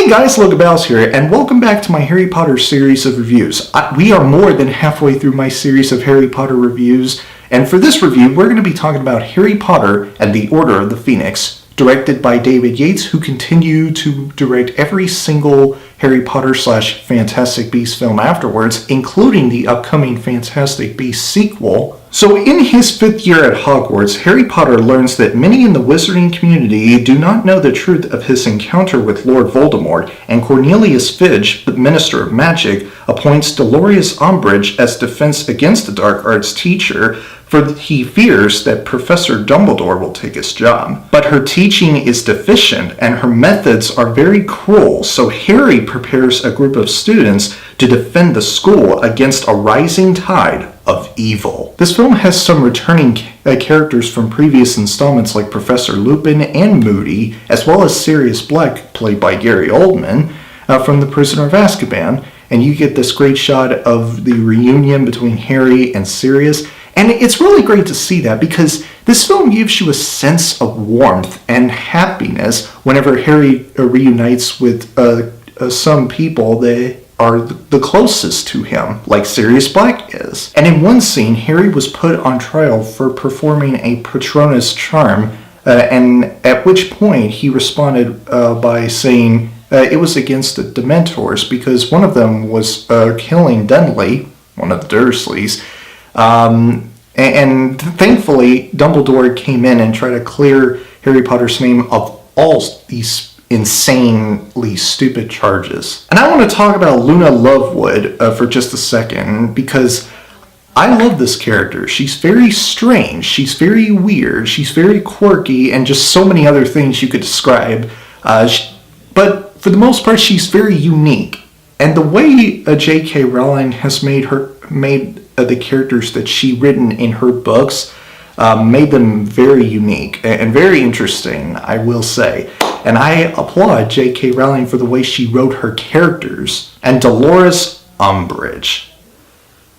Hey guys, Logan here, and welcome back to my Harry Potter series of reviews. We are more than halfway through my series of Harry Potter reviews, and for this review, we're going to be talking about Harry Potter and the Order of the Phoenix, directed by David Yates, who continued to direct every single Harry Potter / Fantastic Beasts film afterwards, including the upcoming Fantastic Beasts sequel. So in his 5th year at Hogwarts, Harry Potter learns that many in the wizarding community do not know the truth of his encounter with Lord Voldemort, and Cornelius Fudge, the Minister of Magic, appoints Dolores Umbridge as defense against the dark arts teacher, for he fears that Professor Dumbledore will take his job. But her teaching is deficient, and her methods are very cruel, so Harry prepares a group of students to defend the school against a rising tide of evil. This film has some returning characters from previous installments like Professor Lupin and Moody, as well as Sirius Black, played by Gary Oldman, from The Prisoner of Azkaban, and you get this great shot of the reunion between Harry and Sirius. And it's really great to see that because this film gives you a sense of warmth and happiness whenever Harry reunites with some people that are the closest to him, like Sirius Black is. And in one scene, Harry was put on trial for performing a Patronus charm, and at which point he responded by saying it was against the Dementors because one of them was killing Dudley, one of the Dursleys. And thankfully, Dumbledore came in and tried to clear Harry Potter's name of all these insanely stupid charges. And I want to talk about Luna Lovegood for just a second, because I love this character. She's very strange, she's very weird, she's very quirky, and just so many other things you could describe. But for the most part, she's very unique. And the way J.K. Rowling has made the characters that she written in her books made them very unique and very interesting, I will say. And I applaud J.K. Rowling for the way she wrote her characters. And Dolores Umbridge.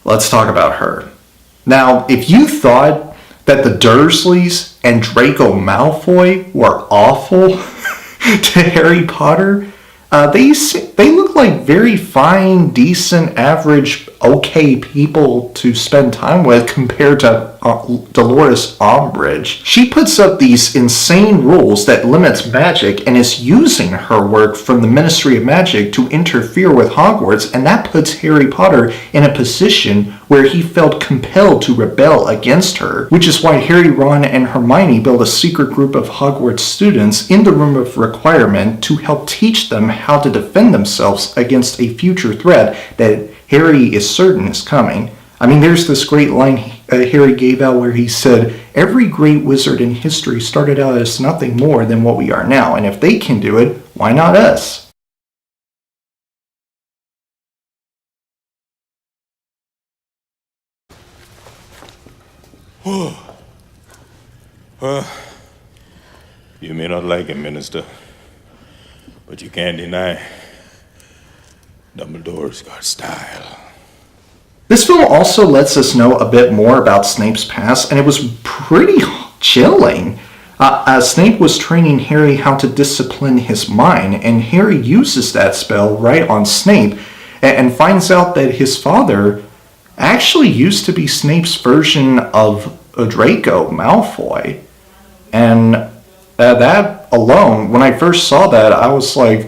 Let's talk about her. Now, if you thought that the Dursleys and Draco Malfoy were awful to Harry Potter, they look like very fine, decent, average, okay people to spend time with compared to Dolores Umbridge. She puts up these insane rules that limits magic and is using her work from the Ministry of Magic to interfere with Hogwarts, and that puts Harry Potter in a position where he felt compelled to rebel against her, which is why Harry, Ron, and Hermione build a secret group of Hogwarts students in the Room of Requirement to help teach them how to defend themselves against a future threat that Harry is certain is coming. I mean, there's this great line Harry gave out where he said, "Every great wizard in history started out as nothing more than what we are now, and if they can do it, why not us?" You may not like him, Minister, but you can't deny Dumbledore's got style. This film also lets us know a bit more about Snape's past, and it was pretty chilling. Snape was training Harry how to discipline his mind, and Harry uses that spell right on Snape and finds out that his father actually used to be Snape's version of Draco Malfoy. And that alone, when I first saw that, I was like,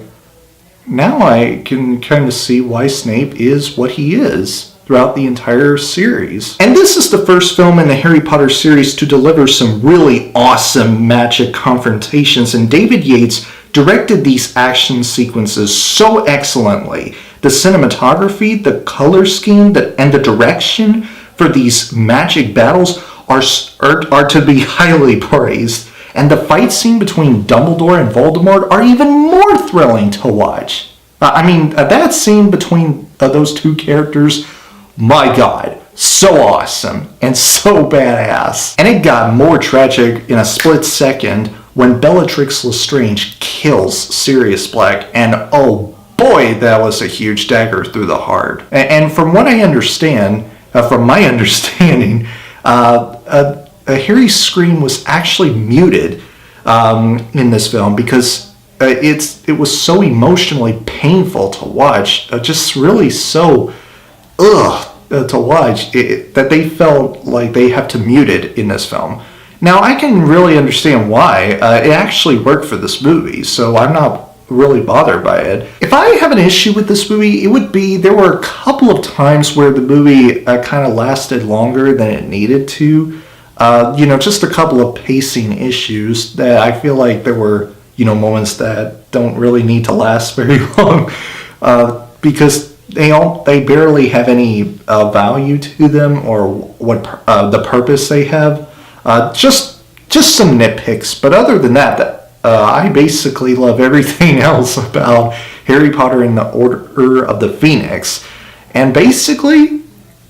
now I can kind of see why Snape is what he is throughout the entire series. And this is the first film in the Harry Potter series to deliver some really awesome magic confrontations, and David Yates directed these action sequences so excellently. The cinematography, the color scheme, and the direction for these magic battles are to be highly praised. And the fight scene between Dumbledore and Voldemort are even more thrilling to watch. That scene between those two characters, my God, so awesome and so badass. And it got more tragic in a split second when Bellatrix Lestrange kills Sirius Black, and oh boy, that was a huge dagger through the heart. And from what I understand, from my understanding, Harry's scream was actually muted in this film because it was so emotionally painful to watch, just really so to watch that they felt like they have to mute it in this film. Now, I can really understand why. It actually worked for this movie, so I'm not really bothered by it. If I have an issue with this movie, it would be there were a couple of times where the movie kind of lasted longer than it needed to. Just a couple of pacing issues that I feel like there were, moments that don't really need to last very long because they barely have any value to them or what the purpose they have. Just some nitpicks, but other than that, I basically love everything else about Harry Potter and the Order of the Phoenix, and basically,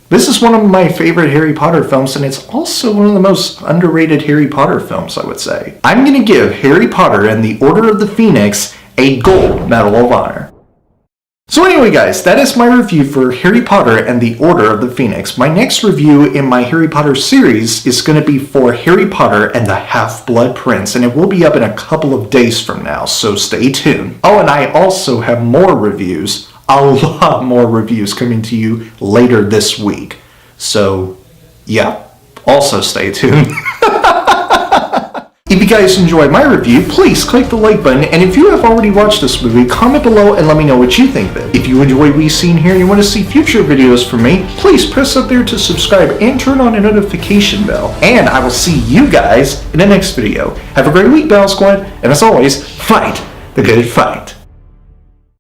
this is one of my favorite Harry Potter films, and it's also one of the most underrated Harry Potter films, I would say. I'm going to give Harry Potter and the Order of the Phoenix a gold medal of honor. So anyway, guys, that is my review for Harry Potter and the Order of the Phoenix. My next review in my Harry Potter series is going to be for Harry Potter and the Half-Blood Prince, and it will be up in a couple of days from now, so stay tuned. Oh, and I also have more reviews, a lot more reviews coming to you later this week. So, yeah, also stay tuned. If you guys enjoyed my review, please click the like button, and if you have already watched this movie, comment below and let me know what you think of it. If you enjoy what we've seen here and you want to see future videos from me, please press up there to subscribe and turn on a notification bell. And I will see you guys in the next video. Have a great week, Battle Squad, and as always, fight the good fight.